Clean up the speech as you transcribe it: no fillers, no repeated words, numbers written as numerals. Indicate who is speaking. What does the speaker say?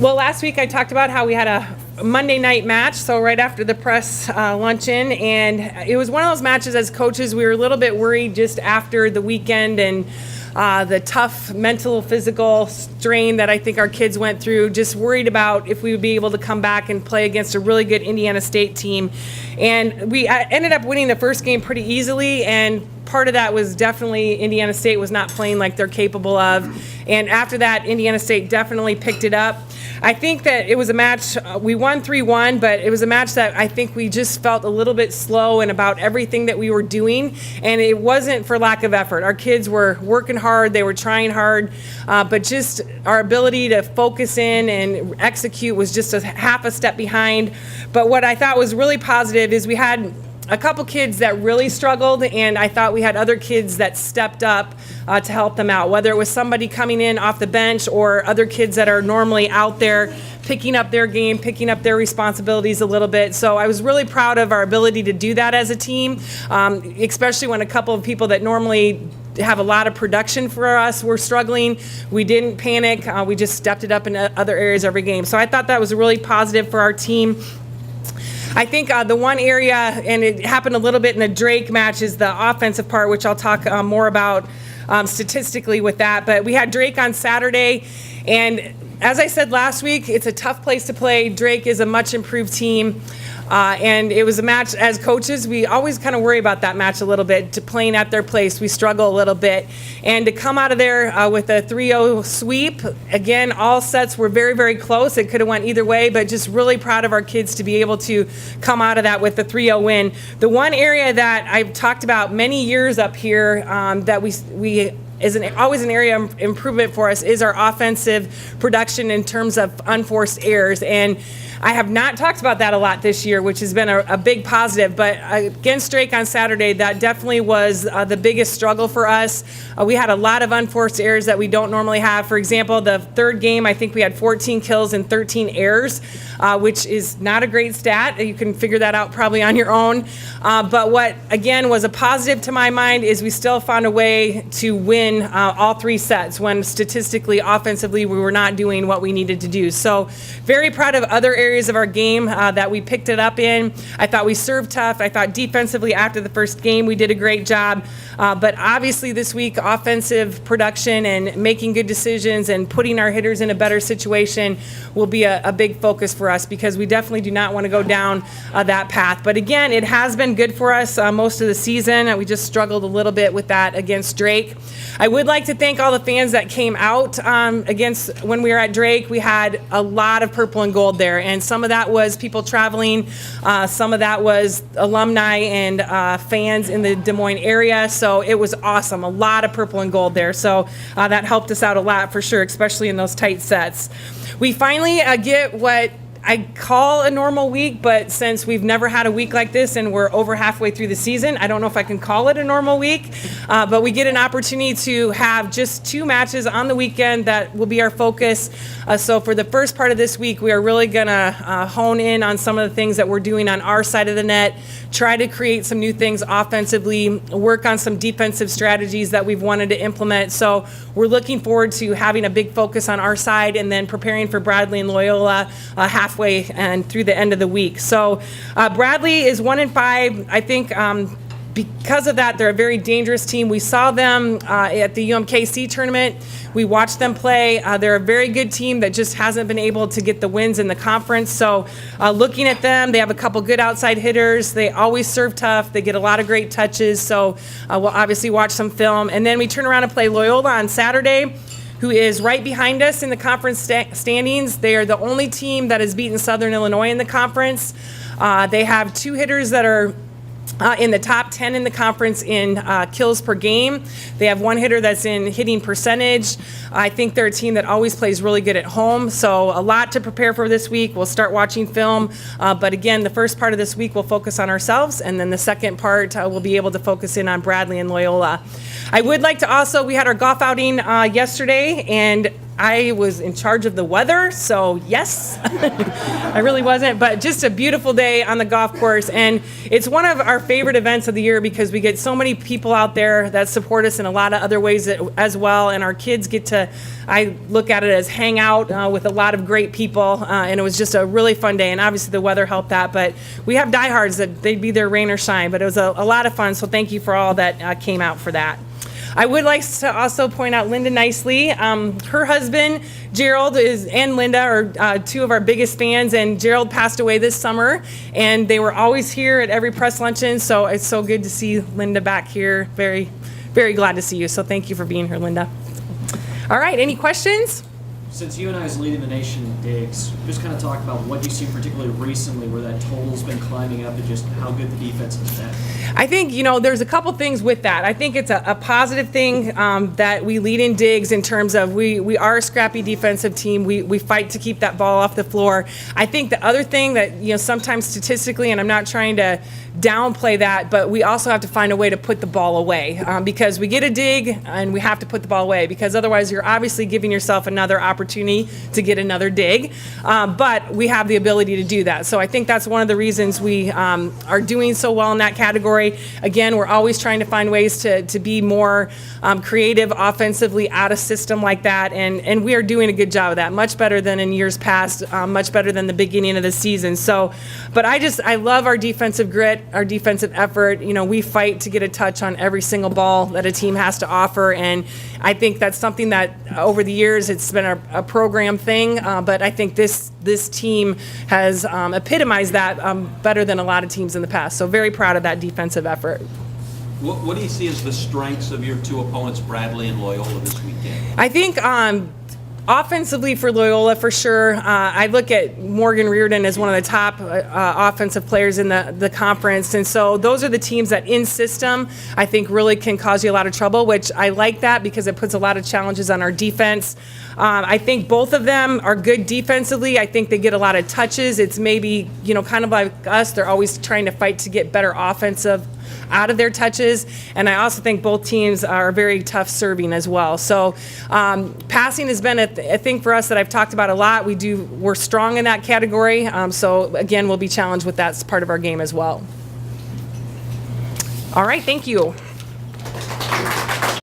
Speaker 1: Well, last week I talked about how we had a Monday night match, so right after the press luncheon, and it was one of those matches as coaches we were a little bit worried just after the weekend and the tough mental, physical strain that I think our kids went through, just worried about if we would be able to come back and play against a really good Indiana State team. And we ended up winning the first game pretty easily, and part of that was definitely Indiana State was not playing like they're capable of. And after that, Indiana State definitely picked it up. I think that it was a match, we won 3-1, but it was a match that I think we just felt a little bit slow in about everything that we were doing, and it wasn't for lack of effort. Our kids were working hard, they were trying hard, but just our ability to focus in and execute was just a half a step behind. But what I thought was really positive is we had a couple kids that really struggled, and I thought we had other kids that stepped up to help them out, whether it was somebody coming in off the bench or other kids that are normally out there picking up their game, picking up their responsibilities a little bit. So I was really proud of our ability to do that as a team, especially when a couple of people that normally have a lot of production for us were struggling. We didn't panic. We just stepped it up in other areas every game. So I thought that was really positive for our team. I think the one area, and it happened a little bit in the Drake match, is the offensive part, which I'll talk more about statistically with that. But we had Drake on Saturday, and as I said last week, it's a tough place to play. Drake is a much improved team. And it was a match, as coaches, we always kind of worry about that match a little bit. To playing at their place, we struggle a little bit. And to come out of there with a 3-0 sweep, again, all sets were very, very close. It could have went either way, but just really proud of our kids to be able to come out of that with a 3-0 win. The one area that I've talked about many years up here that we is always an area of improvement for us is our offensive production in terms of unforced errors. And I have not talked about that a lot this year, which has been a big positive. But against Drake on Saturday, that definitely was the biggest struggle for us. We had a lot of unforced errors that we don't normally have. For example, the third game, I think we had 14 kills and 13 errors, which is not a great stat. You can figure that out probably on your own. But what, again, was a positive to my mind is we still found a way to win all three sets when statistically, offensively, we were not doing what we needed to do. So very proud of other areas of our game that we picked it up in. I thought we served tough. I thought defensively after the first game we did a great job. But obviously this week, offensive production and making good decisions and putting our hitters in a better situation will be a big focus for us, because we definitely do not want to go down that path. But again, it has been good for us most of the season. We just struggled a little bit with that against Drake. I would like to thank all the fans that came out against when we were at Drake. We had a lot of purple and gold there, and some of that was people traveling, some of that was alumni and fans in the Des Moines area. So it was awesome, a lot of purple and gold there. So that helped us out a lot for sure, especially in those tight sets. We finally get what I call a normal week, but since we've never had a week like this and we're over halfway through the season, I don't know if I can call it a normal week, but we get an opportunity to have just 2 matches on the weekend that will be our focus. So for the first part of this week, we are really going to hone in on some of the things that we're doing on our side of the net, try to create some new things offensively, work on some defensive strategies that we've wanted to implement. So we're looking forward to having a big focus on our side and then preparing for Bradley and Loyola halfway and through the end of the week. So Bradley is 1-5. I think because of that, they're a very dangerous team. We saw them at the UMKC tournament. We watched them play. They're a very good team that just hasn't been able to get the wins in the conference. So looking at them, they have a couple good outside hitters. They always serve tough. They get a lot of great touches. So we'll obviously watch some film. And then we turn around and play Loyola on Saturday, who is right behind us in the conference standings. They are the only team that has beaten Southern Illinois in the conference. They have 2 hitters that are in the top 10 in the conference in kills per game. They have 1 hitter that's in hitting percentage. I think they're a team that always plays really good at home. So a lot to prepare for this week. We'll start watching film. But again, the first part of this week we'll focus on ourselves, and then the second part we'll be able to focus in on Bradley and Loyola. I would like to also, we had our golf outing yesterday, and I was in charge of the weather, so yes, I really wasn't, but just a beautiful day on the golf course. And it's one of our favorite events of the year because we get so many people out there that support us in a lot of other ways as well. And our kids get to, I look at it as hang out with a lot of great people. And it was just a really fun day. And obviously the weather helped that, but we have diehards that they'd be there rain or shine, but it was a lot of fun. So thank you for all that came out for that. I would like to also point out Linda Nicely. Her husband, Gerald, and Linda are two of our biggest fans, and Gerald passed away this summer, and they were always here at every press luncheon, so it's so good to see Linda back here. Very, very glad to see you, so thank you for being here, Linda. All right, any questions?
Speaker 2: Since UNI is leading the nation in digs, just kind of talk about what you've seen particularly recently where that total's been climbing up and just how good the defense has been.
Speaker 1: I think, there's a couple things with that. I think it's a positive thing that we lead in digs in terms of we are a scrappy defensive team. We fight to keep that ball off the floor. I think the other thing that, sometimes statistically, and I'm not trying to downplay that, but we also have to find a way to put the ball away because we get a dig and we have to put the ball away because otherwise you're obviously giving yourself another opportunity to get another dig, but we have the ability to do that. So I think that's one of the reasons we are doing so well in that category. Again, we're always trying to find ways to be more creative offensively out of system like that, and we are doing a good job of that, much better than in years past, much better than the beginning of the season. So, but I love our defensive grit, our defensive effort. We fight to get a touch on every single ball that a team has to offer, and I think that's something that over the years it's been a program thing, but I think this team has epitomized that better than a lot of teams in the past. So very proud of that defensive effort.
Speaker 3: What do you see as the strengths of your two opponents, Bradley and Loyola, this weekend?
Speaker 1: I think offensively for Loyola, for sure. I look at Morgan Reardon as one of the top offensive players in the conference. And so those are the teams that in system I think really can cause you a lot of trouble, which I like that because it puts a lot of challenges on our defense. I think both of them are good defensively. I think they get a lot of touches. It's maybe, kind of like us. They're always trying to fight to get better offensive out of their touches, and I also think both teams are very tough serving as well. So passing has been a thing for us that I've talked about a lot. We're strong in that category, so again, we'll be challenged with that as part of our game as well. All right, thank you.